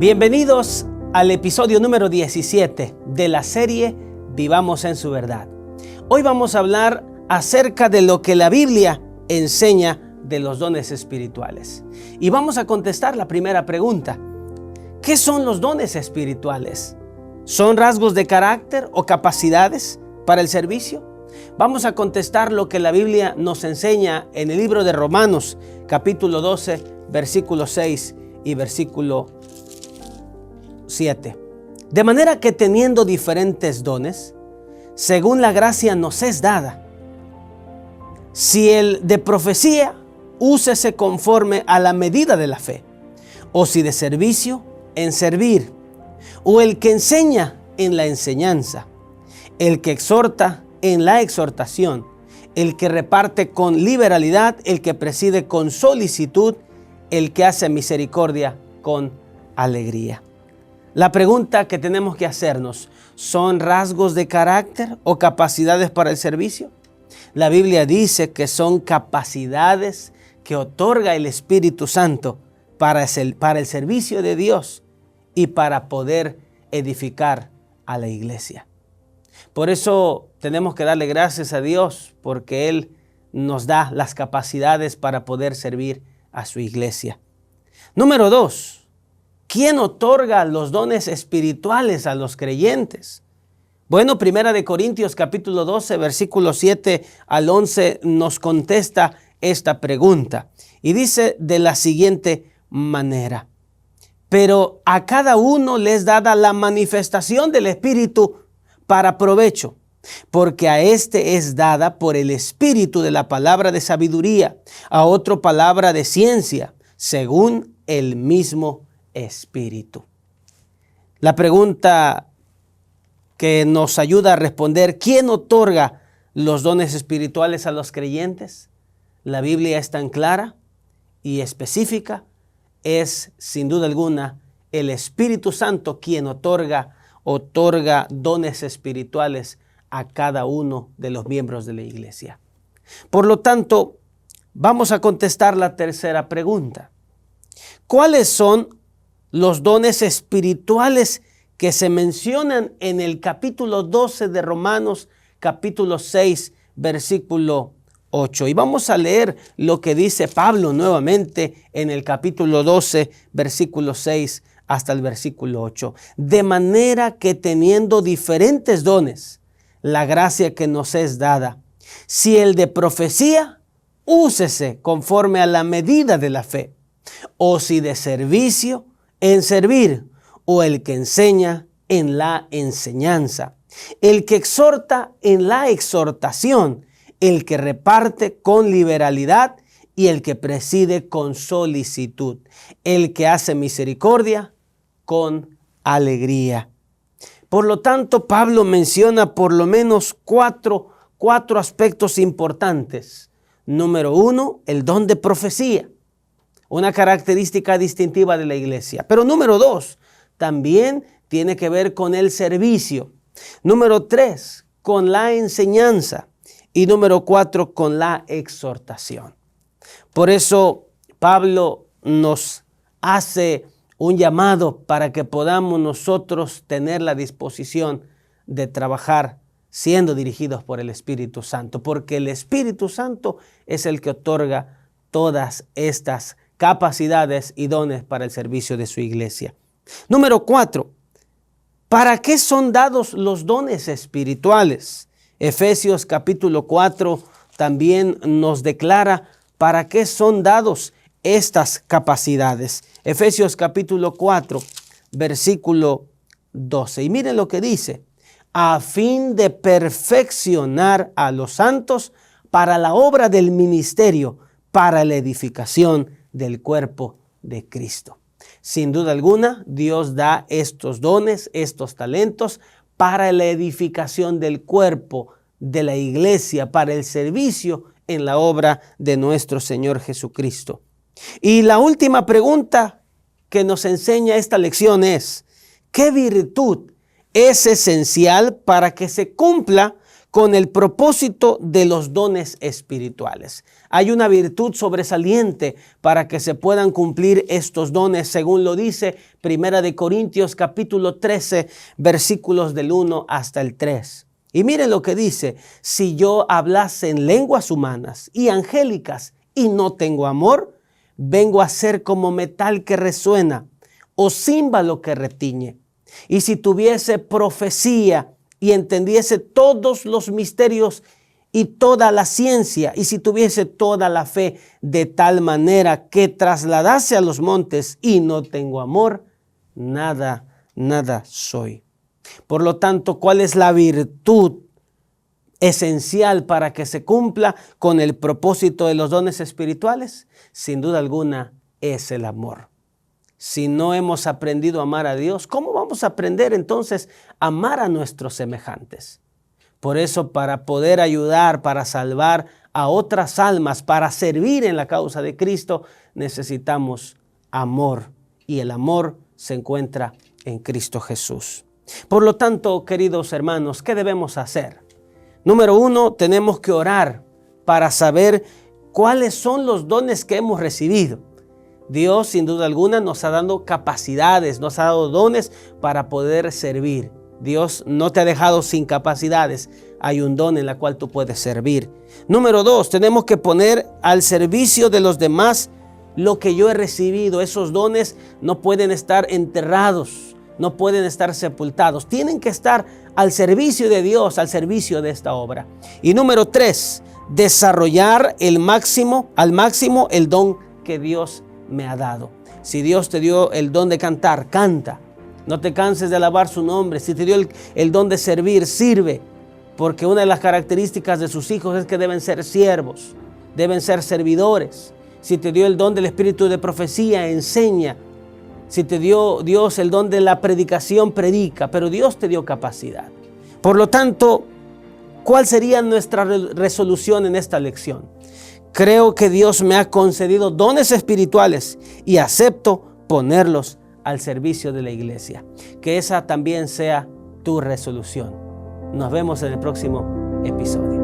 Bienvenidos al episodio número 17 de la serie Vivamos en su Verdad. Hoy vamos a hablar acerca de lo que la Biblia enseña de los dones espirituales. Y vamos a contestar la primera pregunta. ¿Qué son los dones espirituales? ¿Son rasgos de carácter o capacidades para el servicio? Vamos a contestar lo que la Biblia nos enseña en el libro de Romanos, capítulo 12, versículo 6 y versículo 7. De manera que teniendo diferentes dones, según la gracia nos es dada, si el de profecía, úsese conforme a la medida de la fe, o si de servicio, en servir, o el que enseña, en la enseñanza, el que exhorta, en la exhortación, el que reparte con liberalidad, el que preside con solicitud, el que hace misericordia con alegría. La pregunta que tenemos que hacernos, ¿son rasgos de carácter o capacidades para el servicio? La Biblia dice que son capacidades que otorga el Espíritu Santo para el servicio de Dios y para poder edificar a la iglesia. Por eso tenemos que darle gracias a Dios porque Él nos da las capacidades para poder servir a su iglesia. Número 2. ¿Quién otorga los dones espirituales a los creyentes? Bueno, Primera de Corintios capítulo 12, versículos 7 al 11 nos contesta esta pregunta. Y dice de la siguiente manera: pero a cada uno le es dada la manifestación del Espíritu para provecho, porque a este es dada por el Espíritu de la palabra de sabiduría, a otro palabra de ciencia, según el mismo Espíritu. La pregunta que nos ayuda a responder, ¿quién otorga los dones espirituales a los creyentes? La Biblia es tan clara y específica, es sin duda alguna el Espíritu Santo quien otorga dones espirituales a cada uno de los miembros de la iglesia. Por lo tanto, vamos a contestar la tercera pregunta. ¿Cuáles son los dones espirituales que se mencionan en el capítulo 12 de Romanos, capítulo 6, versículo 8? Y vamos a leer lo que dice Pablo nuevamente en el capítulo 12, versículo 6 hasta el versículo 8. De manera que teniendo diferentes dones, la gracia que nos es dada, si el de profecía, úsese conforme a la medida de la fe, o si de servicio, en servir, o el que enseña, en la enseñanza, el que exhorta, en la exhortación, el que reparte con liberalidad y el que preside con solicitud, el que hace misericordia con alegría. Por lo tanto, Pablo menciona por lo menos cuatro aspectos importantes. Número 1, el don de profecía, una característica distintiva de la iglesia. Pero número 2, también tiene que ver con el servicio. Número 3, con la enseñanza. Y número 4, con la exhortación. Por eso Pablo nos hace un llamado para que podamos nosotros tener la disposición de trabajar siendo dirigidos por el Espíritu Santo, porque el Espíritu Santo es el que otorga todas estas capacidades y dones para el servicio de su iglesia. Número 4, ¿para qué son dados los dones espirituales? Efesios capítulo 4 también nos declara para qué son dados estas capacidades. Efesios capítulo 4, versículo 12. Y miren lo que dice: a fin de perfeccionar a los santos para la obra del ministerio, para la edificación del cuerpo de Cristo. Sin duda alguna, Dios da estos dones, estos talentos para la edificación del cuerpo de la iglesia, para el servicio en la obra de nuestro Señor Jesucristo. Y la última pregunta que nos enseña esta lección es: ¿qué virtud es esencial para que se cumpla con el propósito de los dones espirituales. Hay una virtud sobresaliente para que se puedan cumplir estos dones, según lo dice 1 Corintios capítulo 13, versículos del 1 hasta el 3. Y miren lo que dice: si yo hablase en lenguas humanas y angélicas y no tengo amor, vengo a ser como metal que resuena o címbalo que retiñe. Y si tuviese profecía y entendiese todos los misterios y toda la ciencia, y si tuviese toda la fe de tal manera que trasladase a los montes y no tengo amor, nada soy. Por lo tanto, ¿cuál es la virtud esencial para que se cumpla con el propósito de los dones espirituales? Sin duda alguna es el amor. Si no hemos aprendido a amar a Dios, ¿cómo vamos a aprender entonces a amar a nuestros semejantes? Por eso, para poder ayudar, para salvar a otras almas, para servir en la causa de Cristo, necesitamos amor. Y el amor se encuentra en Cristo Jesús. Por lo tanto, queridos hermanos, ¿qué debemos hacer? Número 1, tenemos que orar para saber cuáles son los dones que hemos recibido. Dios, sin duda alguna, nos ha dado capacidades, nos ha dado dones para poder servir. Dios no te ha dejado sin capacidades. Hay un don en la cual tú puedes servir. Número 2, tenemos que poner al servicio de los demás lo que yo he recibido. Esos dones no pueden estar enterrados, no pueden estar sepultados. Tienen que estar al servicio de Dios, al servicio de esta obra. Y número 3, desarrollar al máximo el don que Dios me ha dado. Si Dios te dio el don de cantar, canta. No te canses de alabar su nombre. Si te dio el don de servir, sirve. Porque una de las características de sus hijos es que deben ser siervos, deben ser servidores. Si te dio el don del espíritu de profecía, enseña. Si te dio Dios el don de la predicación, predica. Pero Dios te dio capacidad. Por lo tanto, ¿cuál sería nuestra resolución en esta lección? Creo que Dios me ha concedido dones espirituales y acepto ponerlos al servicio de la iglesia. Que esa también sea tu resolución. Nos vemos en el próximo episodio.